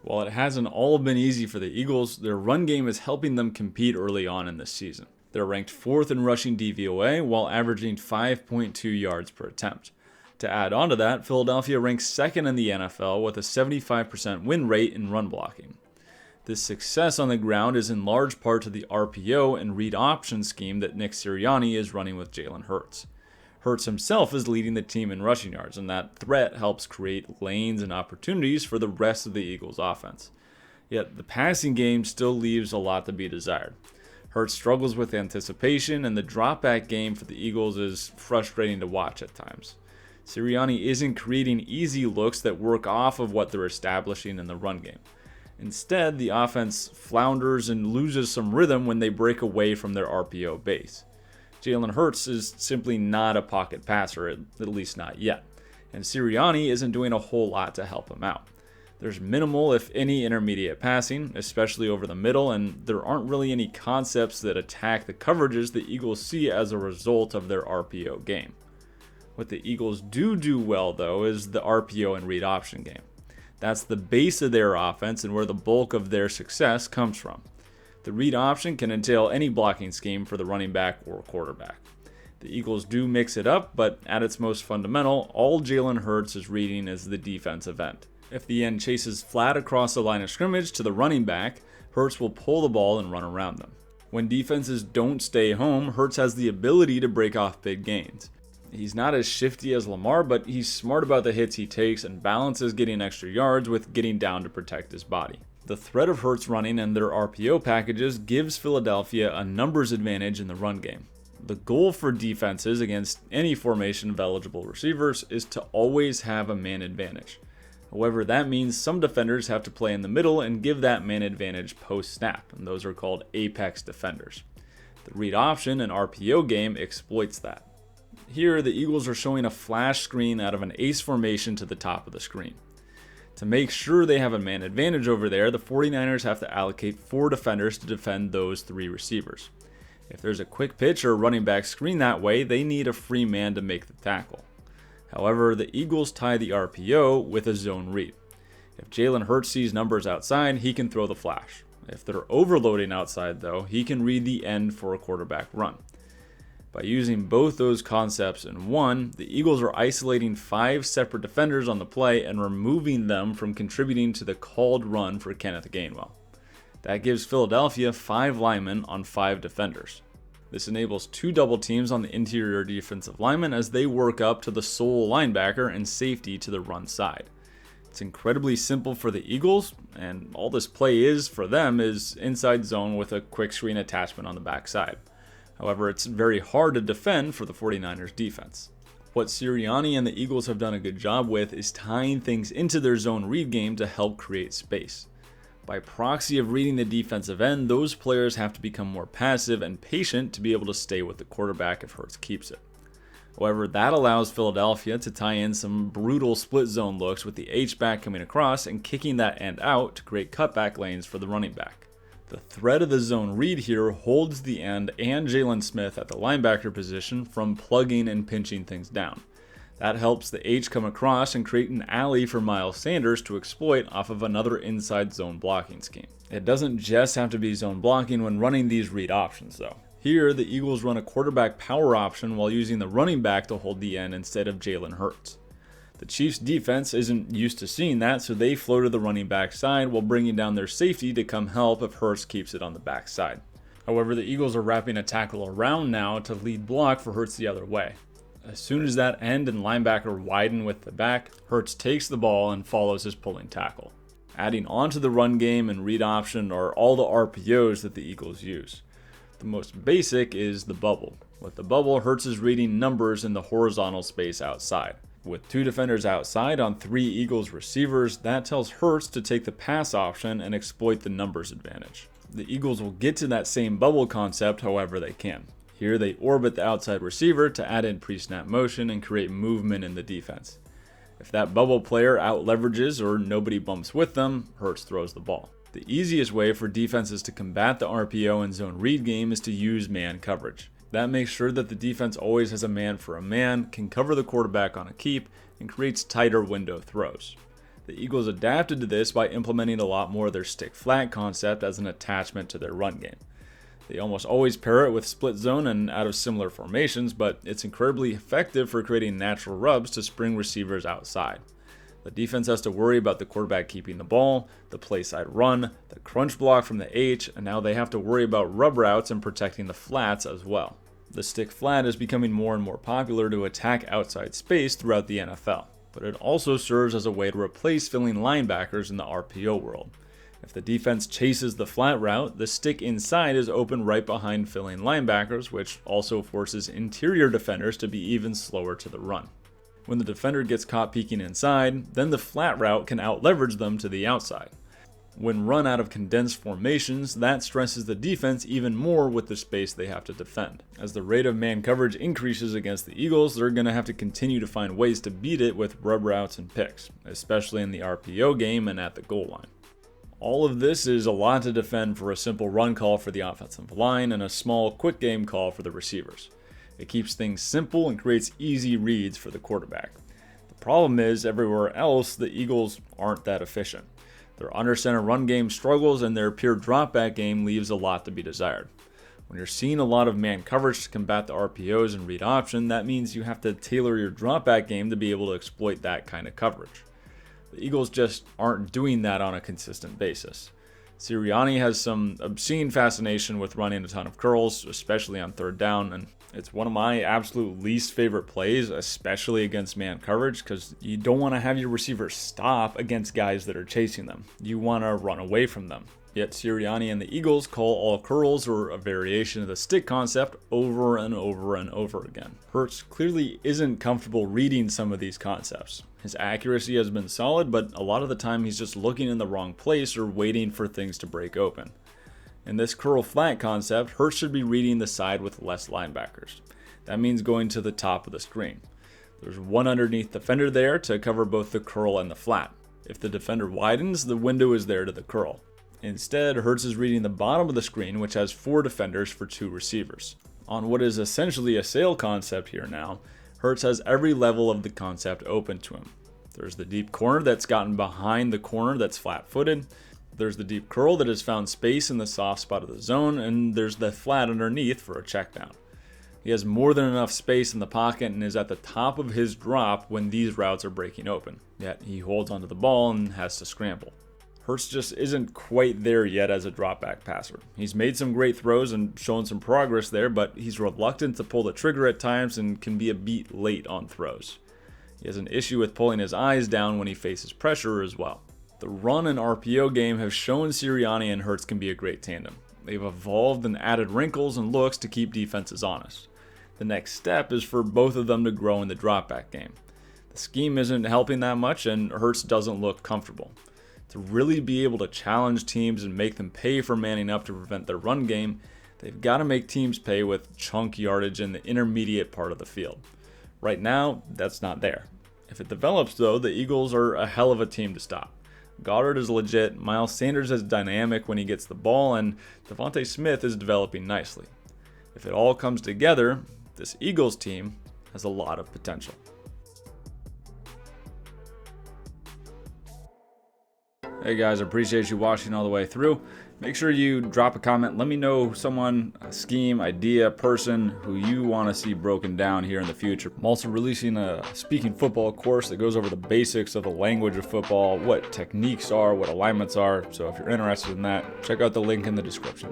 While it hasn't all been easy for the Eagles, their run game is helping them compete early on in this season. They're ranked 4th in rushing DVOA while averaging 5.2 yards per attempt. To add on to that, Philadelphia ranks 2nd in the NFL with a 75% win rate in run blocking. This success on the ground is in large part to the RPO and read option scheme that Nick Sirianni is running with Jalen Hurts. Hurts himself is leading the team in rushing yards, and that threat helps create lanes and opportunities for the rest of the Eagles' offense. Yet the passing game still leaves a lot to be desired. Hurts struggles with anticipation, and the drop-back game for the Eagles is frustrating to watch at times. Sirianni isn't creating easy looks that work off of what they're establishing in the run game. Instead, the offense flounders and loses some rhythm when they break away from their RPO base. Jalen Hurts is simply not a pocket passer, at least not yet, and Sirianni isn't doing a whole lot to help him out. There's minimal, if any, intermediate passing, especially over the middle, and there aren't really any concepts that attack the coverages the Eagles see as a result of their RPO game. What the Eagles do well, though, is the RPO and read option game. That's the base of their offense and where the bulk of their success comes from. The read option can entail any blocking scheme for the running back or quarterback. The Eagles do mix it up, but at its most fundamental, all Jalen Hurts is reading is the defensive end. If the end chases flat across the line of scrimmage to the running back, Hurts will pull the ball and run around them. When defenses don't stay home, Hurts has the ability to break off big gains. He's not as shifty as Lamar, but he's smart about the hits he takes and balances getting extra yards with getting down to protect his body. The threat of Hurts running and their RPO packages gives Philadelphia a numbers advantage in the run game. The goal for defenses against any formation of eligible receivers is to always have a man advantage. However, that means some defenders have to play in the middle and give that man advantage post-snap, and those are called apex defenders. The read option and RPO game exploits that. Here, the Eagles are showing a flash screen out of an ace formation to the top of the screen. To make sure they have a man advantage over there, the 49ers have to allocate 4 defenders to defend those 3 receivers. If there's a quick pitch or a running back screen that way, they need a free man to make the tackle. However, the Eagles tie the RPO with a zone read. If Jalen Hurts sees numbers outside, he can throw the flash. If they're overloading outside, though, he can read the end for a quarterback run. By using both those concepts in one, the Eagles are isolating 5 separate defenders on the play and removing them from contributing to the called run for Kenneth Gainwell. That gives Philadelphia 5 linemen on 5 defenders. This enables 2 double teams on the interior defensive linemen as they work up to the sole linebacker and safety to the run side. It's incredibly simple for the Eagles, and all this play is for them is inside zone with a quick screen attachment on the backside. However, it's very hard to defend for the 49ers defense. What Sirianni and the Eagles have done a good job with is tying things into their zone read game to help create space. By proxy of reading the defensive end, those players have to become more passive and patient to be able to stay with the quarterback if Hurts keeps it. However, that allows Philadelphia to tie in some brutal split zone looks with the H-back coming across and kicking that end out to create cutback lanes for the running back. The threat of the zone read here holds the end and Jalen Smith at the linebacker position from plugging and pinching things down. That helps the H come across and create an alley for Miles Sanders to exploit off of another inside zone blocking scheme. It doesn't just have to be zone blocking when running these read options though. Here, the Eagles run a quarterback power option while using the running back to hold the end instead of Jalen Hurts. The Chiefs' defense isn't used to seeing that, so they flow to the running back side while bringing down their safety to come help if Hurts keeps it on the back side. However, the Eagles are wrapping a tackle around now to lead block for Hurts the other way. As soon as that end and linebacker widen with the back, Hurts takes the ball and follows his pulling tackle. Adding on to the run game and read option are all the RPOs that the Eagles use. The most basic is the bubble. With the bubble, Hurts is reading numbers in the horizontal space outside. With 2 defenders outside on 3 Eagles receivers, that tells Hurts to take the pass option and exploit the numbers advantage. The Eagles will get to that same bubble concept however they can. Here they orbit the outside receiver to add in pre-snap motion and create movement in the defense. If that bubble player out-leverages or nobody bumps with them, Hurts throws the ball. The easiest way for defenses to combat the RPO and zone read game is to use man coverage. That makes sure that the defense always has a man for a man, can cover the quarterback on a keep, and creates tighter window throws. The Eagles adapted to this by implementing a lot more of their stick flat concept as an attachment to their run game. They almost always pair it with split zone and out of similar formations, but it's incredibly effective for creating natural rubs to spring receivers outside. The defense has to worry about the quarterback keeping the ball, the play side run, the crunch block from the H, and now they have to worry about rub routes and protecting the flats as well. The stick flat is becoming more and more popular to attack outside space throughout the NFL, but it also serves as a way to replace filling linebackers in the RPO world. If the defense chases the flat route, the stick inside is open right behind filling linebackers, which also forces interior defenders to be even slower to the run. When the defender gets caught peeking inside, then the flat route can out-leverage them to the outside. When run out of condensed formations, that stresses the defense even more with the space they have to defend. As the rate of man coverage increases against the Eagles, they're going to have to continue to find ways to beat it with rub routes and picks, especially in the RPO game and at the goal line. All of this is a lot to defend for a simple run call for the offensive line and a small quick game call for the receivers. It keeps things simple and creates easy reads for the quarterback. The problem is, everywhere else, the Eagles aren't that efficient. Their under center run game struggles and their pure dropback game leaves a lot to be desired. When you're seeing a lot of man coverage to combat the RPOs and read option, that means you have to tailor your dropback game to be able to exploit that kind of coverage. The Eagles just aren't doing that on a consistent basis. Sirianni has some obscene fascination with running a ton of curls, especially on third down, and it's one of my absolute least favorite plays, especially against man coverage, because you don't want to have your receivers stop against guys that are chasing them. You want to run away from them. Yet Sirianni and the Eagles call all curls, or a variation of the stick concept, over and over and over again. Hurts clearly isn't comfortable reading some of these concepts. His accuracy has been solid, but a lot of the time he's just looking in the wrong place or waiting for things to break open. In this curl flat concept, Hurts should be reading the side with less linebackers. That means going to the top of the screen. There's one underneath defender there to cover both the curl and the flat. If the defender widens, the window is there to the curl. Instead, Hurts is reading the bottom of the screen, which has 4 defenders for 2 receivers. On what is essentially a sail concept here now, Hurts has every level of the concept open to him. There's the deep corner that's gotten behind the corner that's flat-footed. There's the deep curl that has found space in the soft spot of the zone, and there's the flat underneath for a check down. He has more than enough space in the pocket and is at the top of his drop when these routes are breaking open. Yet he holds onto the ball and has to scramble. Hurts just isn't quite there yet as a dropback passer. He's made some great throws and shown some progress there, but he's reluctant to pull the trigger at times and can be a beat late on throws. He has an issue with pulling his eyes down when he faces pressure as well. The run and RPO game have shown Sirianni and Hurts can be a great tandem. They've evolved and added wrinkles and looks to keep defenses honest. The next step is for both of them to grow in the dropback game. The scheme isn't helping that much, and Hurts doesn't look comfortable. To really be able to challenge teams and make them pay for manning up to prevent their run game, they've got to make teams pay with chunk yardage in the intermediate part of the field. Right now, that's not there. If it develops, though, the Eagles are a hell of a team to stop. Goddard is legit, Miles Sanders is dynamic when he gets the ball, and Devontae Smith is developing nicely. If it all comes together, this Eagles team has a lot of potential. Hey guys, I appreciate you watching all the way through. Make sure you drop a comment. Let me know someone, a scheme, idea, person who you want to see broken down here in the future. I'm also releasing a speaking football course that goes over the basics of the language of football, what techniques are, what alignments are. So if you're interested in that, check out the link in the description.